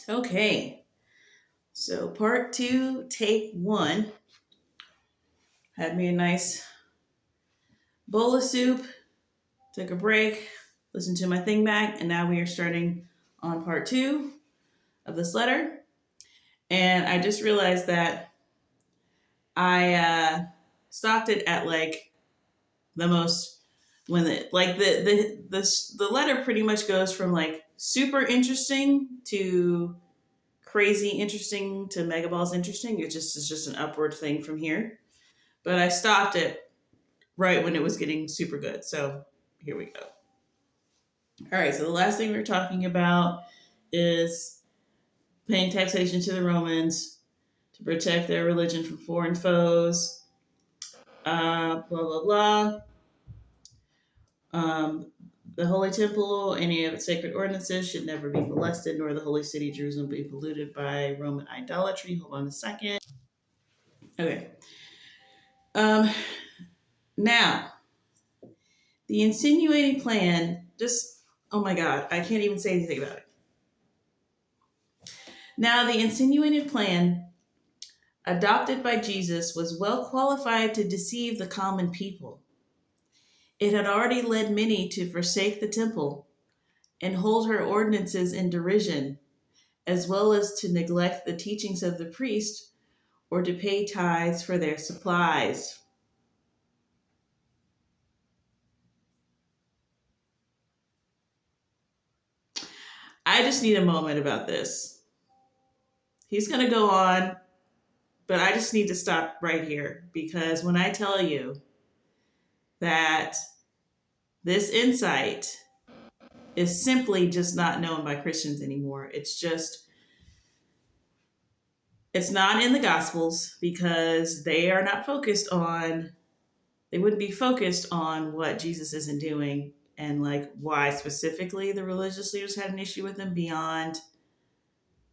Okay, so part two, take one. Had me a nice bowl of soup, took a break, listened to my thing back, and now we are starting on part two of this letter. And I just realized that I stopped it at like the most when the letter pretty much goes from like super interesting to crazy interesting to megaballs interesting. It's just an upward thing from here. But I stopped it right when it was getting super good. So here we go. All right. So the last thing we were talking about is paying taxation to the Romans to protect their religion from foreign foes. Blah blah blah. Um, the Holy Temple, any of its sacred ordinances should never be molested, nor the Holy City, Jerusalem, be polluted by Roman idolatry. Hold on a second. Okay. Um, Now, the insinuating plan, just, oh my God, I can't even say anything about it. Now, the insinuated plan adopted by Jesus was well qualified to deceive the common people. It had already led many to forsake the temple and hold her ordinances in derision, as well as to neglect the teachings of the priest or to pay tithes for their supplies. I just need a moment about this. He's going to go on, but I just need to stop right here because when I tell you that this insight is simply just not known by Christians anymore, it's not in the Gospels because they wouldn't be focused on what Jesus isn't doing and like why specifically the religious leaders had an issue with him beyond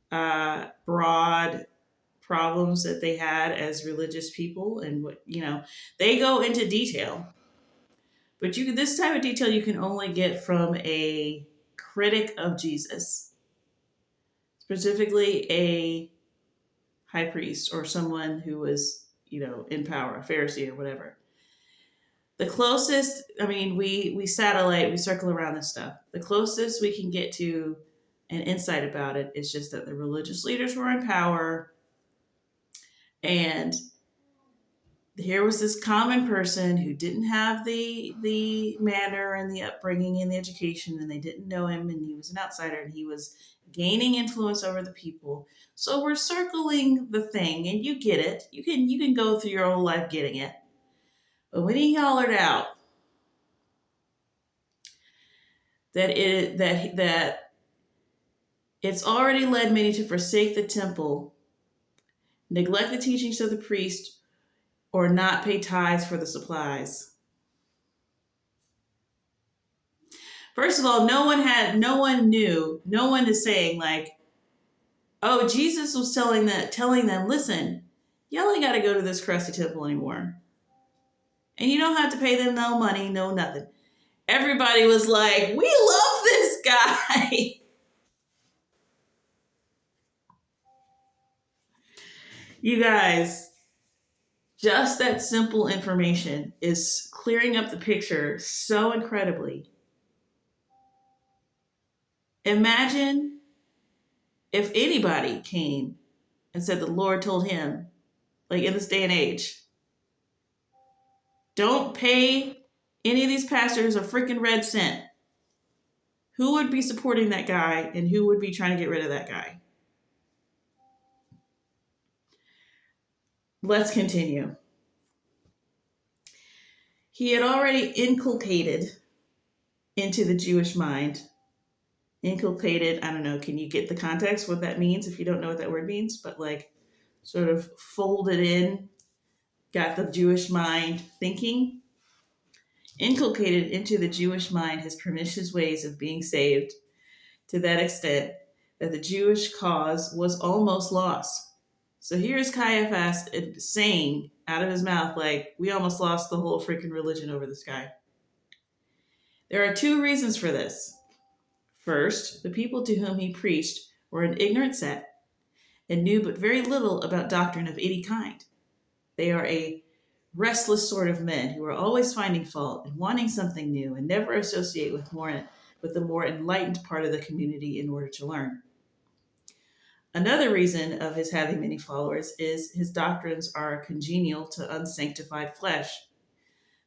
broad problems that they had as religious people and what they go into detail, but this type of detail you can only get from a critic of Jesus, specifically a high priest or someone who was in power, a Pharisee or whatever. The closest, I mean, we circle around this stuff. The closest we can get to an insight about it is just that the religious leaders were in power, and here was this common person who didn't have the manner and the upbringing and the education, and they didn't know him, and he was an outsider, and he was gaining influence over the people. So we're circling the thing, and you get it. You can go through your whole life getting it. But when he hollered out that it's already led many to forsake the temple, neglect the teachings of the priest, or not pay tithes for the supplies. First of all, no one is saying like, oh, Jesus was telling them, listen, y'all ain't got to go to this crusty temple anymore. And you don't have to pay them no money, no nothing. Everybody was like, we love this guy. You guys, just that simple information is clearing up the picture so incredibly. Imagine if anybody came and said the Lord told him, like in this day and age, don't pay any of these pastors a freaking red cent. Who would be supporting that guy and who would be trying to get rid of that guy? Let's continue. He had already inculcated into the Jewish mind. Inculcated, I don't know, can you get the context what that means if you don't know what that word means? But like sort of folded in, got the Jewish mind thinking. Inculcated into the Jewish mind his pernicious ways of being saved to that extent that the Jewish cause was almost lost. So here's Caiaphas saying out of his mouth, like, we almost lost the whole freaking religion over this guy. There are two reasons for this. First, the people to whom he preached were an ignorant set and knew but very little about doctrine of any kind. They are a restless sort of men who are always finding fault and wanting something new and never associate with the more enlightened part of the community in order to learn. Another reason of his having many followers is his doctrines are congenial to unsanctified flesh.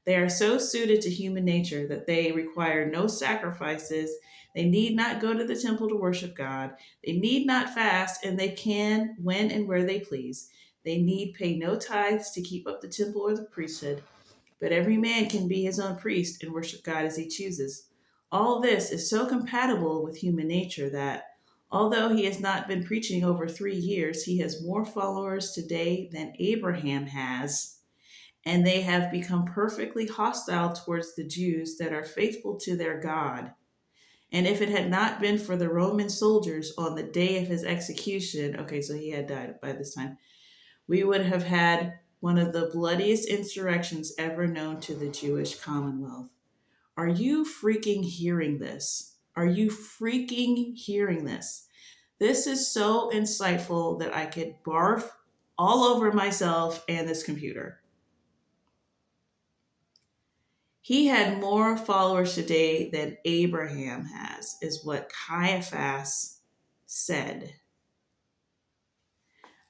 They are so suited to human nature that they require no sacrifices. They need not go to the temple to worship God. They need not fast, and they can when and where they please. They need pay no tithes to keep up the temple or the priesthood, but every man can be his own priest and worship God as he chooses. All this is so compatible with human nature that, although he has not been preaching over 3 years, he has more followers today than Abraham has, and they have become perfectly hostile towards the Jews that are faithful to their God. And if it had not been for the Roman soldiers on the day of his execution, okay, so he had died by this time, we would have had one of the bloodiest insurrections ever known to the Jewish Commonwealth. Are you freaking hearing this? Are you freaking hearing this? This is so insightful that I could barf all over myself and this computer. He had more followers today than Abraham has, is what Caiaphas said.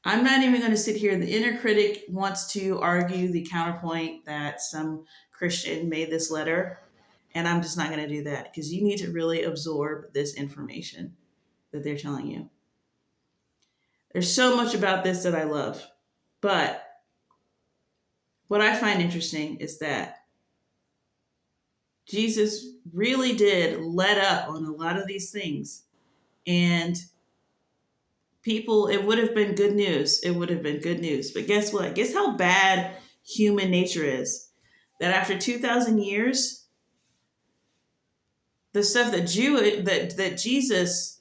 I'm not even going to sit here. The inner critic wants to argue the counterpoint that some Christian made this letter, and I'm just not going to do that because you need to really absorb this information that they're telling you. There's so much about this that I love, but what I find interesting is that Jesus really did let up on a lot of these things, and people, it would have been good news. It would have been good news. But guess what? Guess how bad human nature is? That after 2,000 years, the stuff that Jesus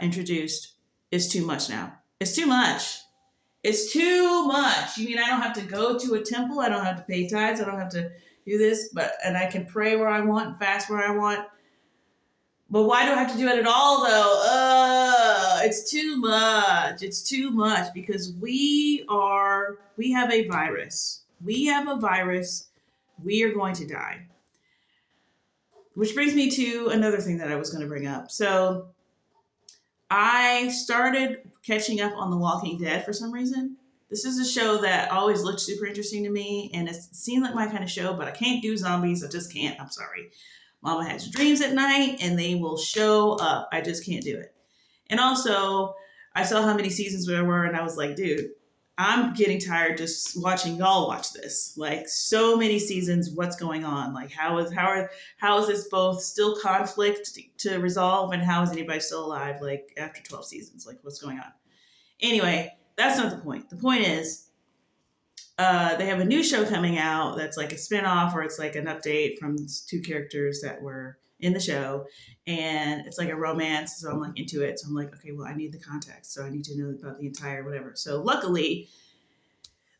introduced is too much now. It's too much. It's too much. You mean I don't have to go to a temple? I don't have to pay tithes. I don't have to do this, and I can pray where I want and fast where I want. But why do I have to do it at all, though? It's too much. It's too much because we have a virus. We have a virus. We are going to die. Which brings me to another thing that I was going to bring up. So I started catching up on The Walking Dead for some reason. This is a show that always looked super interesting to me, and it seemed like my kind of show, but I can't do zombies. I just can't. I'm sorry. Mama has dreams at night, and they will show up. I just can't do it. And also, I saw how many seasons there were, and I was like, dude, I'm getting tired just watching y'all watch this. Like, so many seasons, what's going on? Like, how is this both still conflict to resolve, and how is anybody still alive, like, after 12 seasons? Like, what's going on? Anyway, that's not the point. The point is, they have a new show coming out that's like a spinoff, or it's like an update from two characters that were in the show, and it's like a romance. So I'm like into it. So I'm like, okay, well, I need the context, so I need to know about the entire whatever. So luckily,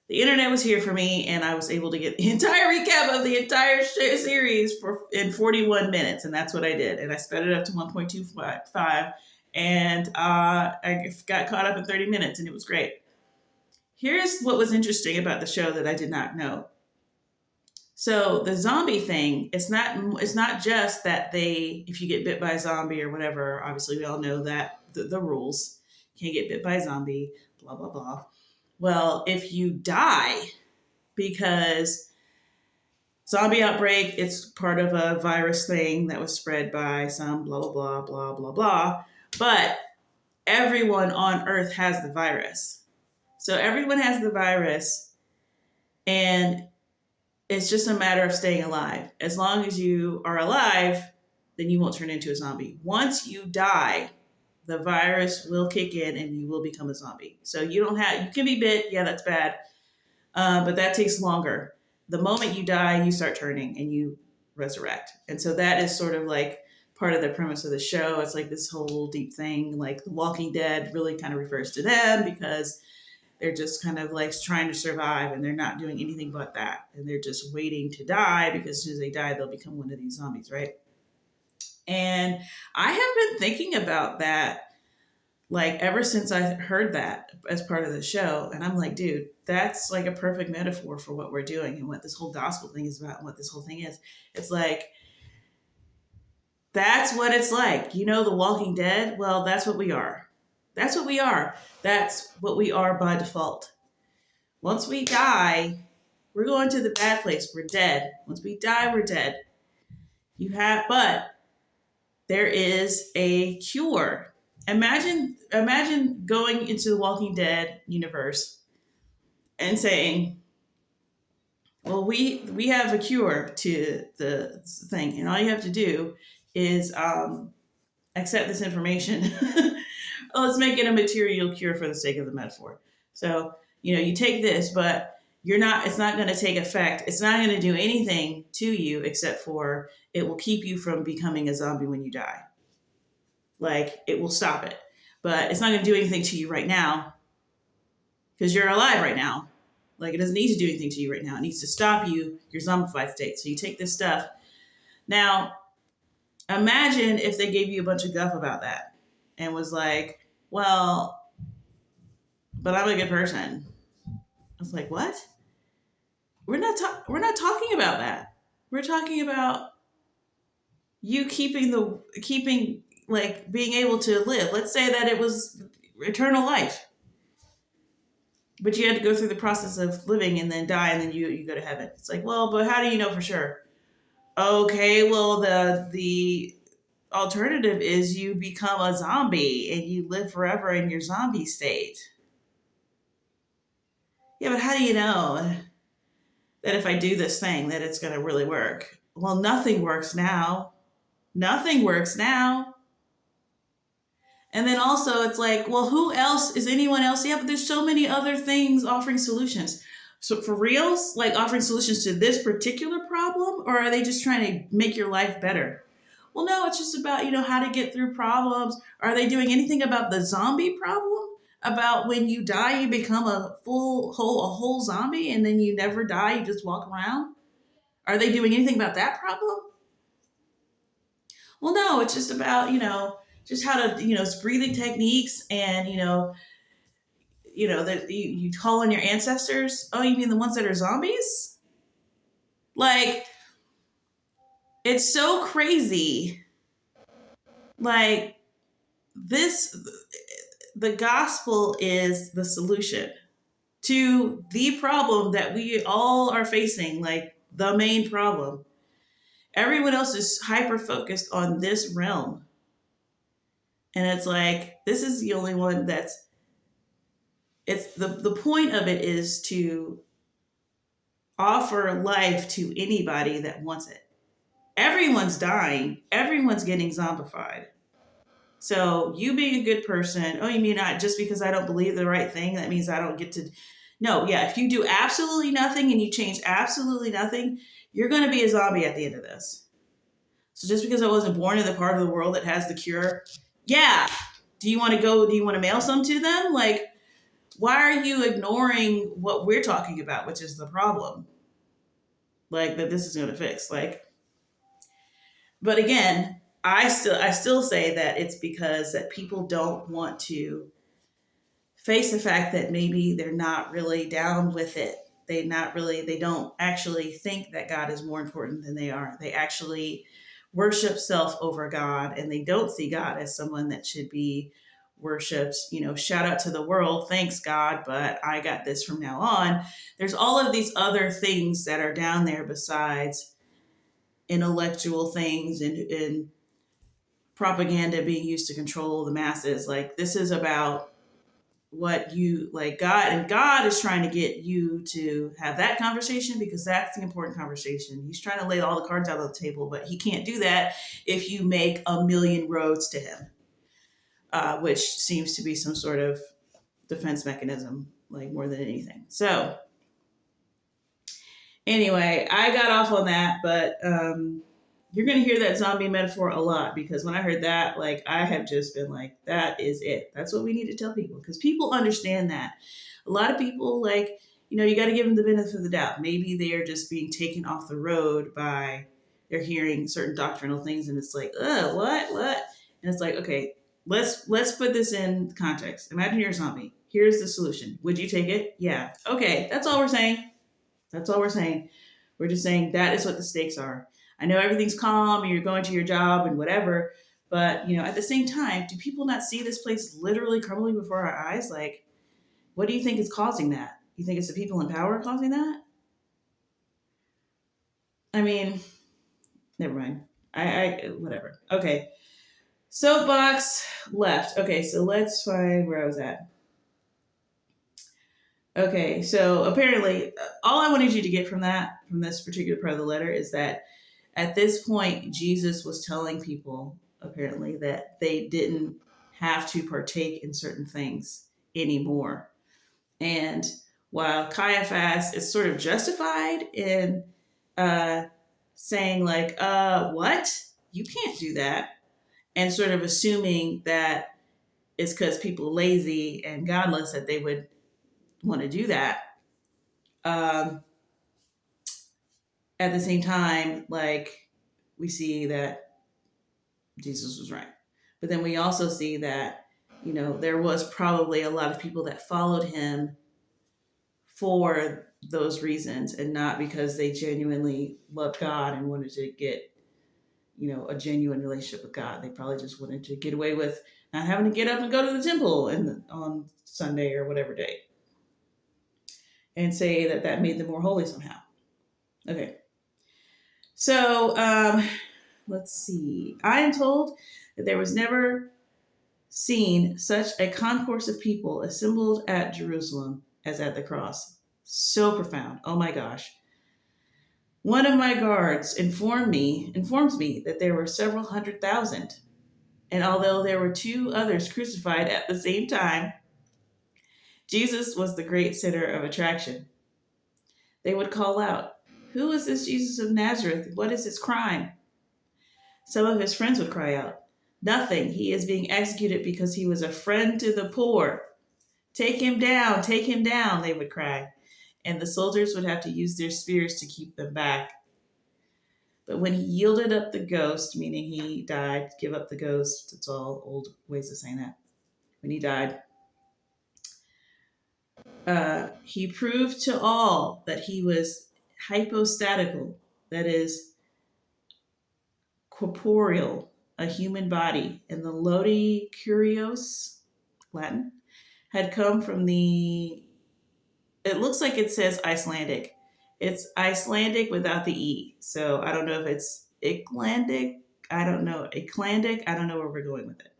the internet was here for me, and I was able to get the entire recap of the entire series in 41 minutes, and that's what I did. And I sped it up to 1.25, and I got caught up in 30 minutes, and it was great. Here's what was interesting about the show that I did not know. So the zombie thing, it's not just that if you get bit by a zombie or whatever, obviously we all know that the rules. Can't get bit by a zombie, blah, blah, blah. Well, if you die because zombie outbreak, it's part of a virus thing that was spread by some blah, blah, blah, blah, blah, blah. But everyone on Earth has the virus. So everyone has the virus, and it's just a matter of staying alive. As long as you are alive, then you won't turn into a zombie. Once you die, the virus will kick in and you will become a zombie. So you can be bit. Yeah, that's bad. But that takes longer. The moment you die, you start turning and you resurrect. And so that is sort of like part of the premise of the show. It's like this whole deep thing, like The Walking Dead really kind of refers to them because they're just kind of like trying to survive, and they're not doing anything but that. And they're just waiting to die because as soon as they die, they'll become one of these zombies, right? And I have been thinking about that Like ever since I heard that as part of the show, and I'm like, dude, that's like a perfect metaphor for what we're doing and what this whole gospel thing is about and what this whole thing is. It's like, that's what it's like. You know, The Walking Dead? Well, that's what we are. That's what we are. That's what we are by default. Once we die, we're going to the bad place. We're dead. Once we die, we're dead. But there is a cure. Imagine going into the Walking Dead universe and saying, well, we have a cure to the thing, and all you have to do is accept this information. Let's make it a material cure for the sake of the metaphor. So, you take this, but it's not going to take effect. It's not going to do anything to you except for it will keep you from becoming a zombie when you die. Like, it will stop it. But it's not going to do anything to you right now because you're alive right now. Like, it doesn't need to do anything to you right now. It needs to stop your zombified state. So you take this stuff. Now, imagine if they gave you a bunch of guff about that and was like, well, but I'm a good person. I was like, what? We're not talking about that. We're talking about you keeping like being able to live. Let's say that it was eternal life, but you had to go through the process of living and then die and then you go to heaven. It's like, well, but how do you know for sure? Okay, well, the alternative is you become a zombie and you live forever in your zombie state. Yeah, but how do you know that if I do this thing that it's going to really work? Well, nothing works now. Nothing works now. And then also it's like, well, who else? Is anyone else? Yeah, but there's so many other things offering solutions. So for reals, like offering solutions to this particular problem, or are they just trying to make your life better? Well, no, it's just about, how to get through problems. Are they doing anything about the zombie problem? About when you die, you become a whole zombie and then you never die, you just walk around? Are they doing anything about that problem? Well, no, it's just about, just how to, breathing techniques and, that you call on your ancestors. Oh, you mean the ones that are zombies? Like, it's so crazy. Like, the gospel is the solution to the problem that we all are facing, like the main problem. Everyone else is hyper focused on this realm. And it's like, this is the only one it's the point of it is to offer life to anybody that wants it. Everyone's dying. Everyone's getting zombified. So you being a good person, oh, you mean not just because I don't believe the right thing, that means I don't get to. No, yeah, if you do absolutely nothing and you change absolutely nothing, you're going to be a zombie at the end of this. So just because I wasn't born in the part of the world that has the cure, yeah. Do you want to mail some to them? Like, why are you ignoring what we're talking about, which is the problem? Like, that this is going to fix. Like, but again, I still say that it's because that people don't want to face the fact that maybe they're not really down with it. They don't actually think that God is more important than they are. They actually worship self over God, and they don't see God as someone that should be worshipped. Shout out to the world. Thanks, God, but I got this from now on. There's all of these other things that are down there besides intellectual things and propaganda being used to control the masses. Like, this is about what you like God, and God is trying to get you to have that conversation because that's the important conversation. He's trying to lay all the cards out on the table, but he can't do that if you make a million roads to him, which seems to be some sort of defense mechanism, like more than anything. So anyway, I got off on that, but you're going to hear that zombie metaphor a lot because when I heard that, like, I have just been like, that is it. That's what we need to tell people because people understand that. A lot of people, like, you got to give them the benefit of the doubt. Maybe they are just being taken off the road by they're hearing certain doctrinal things and it's like, what? And it's like, okay, let's put this in context. Imagine you're a zombie. Here's the solution. Would you take it? Yeah. Okay. That's all we're saying. That's all we're saying. We're just saying that is what the stakes are. I know everything's calm and you're going to your job and whatever, but at the same time, do people not see this place literally crumbling before our eyes? Like, what do you think is causing that? You think it's the people in power causing that? I mean, never mind. I whatever. Okay. Soapbox left. Okay, so let's find where I was at. Okay, so apparently, all I wanted you to get from this particular part of the letter, is that at this point, Jesus was telling people, apparently, that they didn't have to partake in certain things anymore. And while Caiaphas is sort of justified in saying, like, what? You can't do that. And sort of assuming that it's because people are lazy and godless that they would want to do that. Um, at the same time, like, we see that Jesus was right. But then we also see that, there was probably a lot of people that followed him for those reasons and not because they genuinely loved God and wanted to get, a genuine relationship with God. They probably just wanted to get away with not having to get up and go to the temple on Sunday or whatever day and say that made them more holy somehow. Okay. So, let's see. I am told that there was never seen such a concourse of people assembled at Jerusalem as at the cross. So profound. Oh my gosh. One of my guards informs me that there were several 100,000. And although there were 2 others crucified at the same time, Jesus was the great center of attraction. They would call out, "Who is this Jesus of Nazareth? What is his crime?" Some of his friends would cry out, "Nothing. He is being executed because he was a friend to the poor. Take him down, they would cry. And the soldiers would have to use their spears to keep them back. But when he yielded up the ghost, meaning he died, give up the ghost, it's all old ways of saying that. When he died, he proved to all that he was hypostatical, that is, corporeal, a human body, and the lodi curios, Latin, had come from it looks like it says Icelandic. It's Icelandic without the E. So I don't know if it's Icelandic. I don't know. Icelandic. I don't know where we're going with it.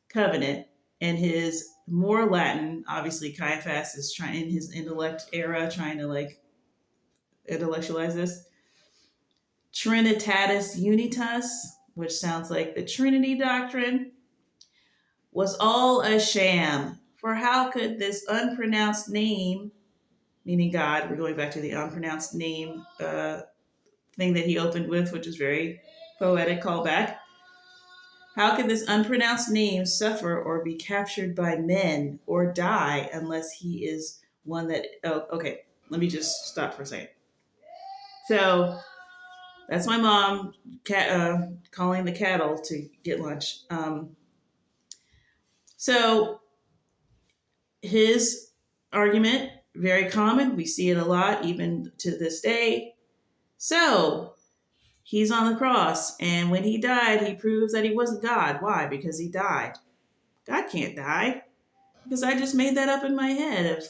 Covenant. And his more Latin, obviously Caiaphas is trying in his intellect era, trying to like intellectualize this. Trinitatis Unitas, which sounds like the Trinity doctrine, was all a sham. For how could this unpronounced name, meaning God, we're going back to the unpronounced name thing that he opened with, which is very poetic callback. How could this unpronounced name suffer or be captured by men or die unless he is one that... Oh, okay. Let me just stop for a second. So that's my mom calling the cattle to get lunch. So his argument, very common. We see it a lot, even to this day. So he's on the cross, and when he died, he proves that he wasn't God. Why? Because he died. God can't die. Because I just made that up in my head of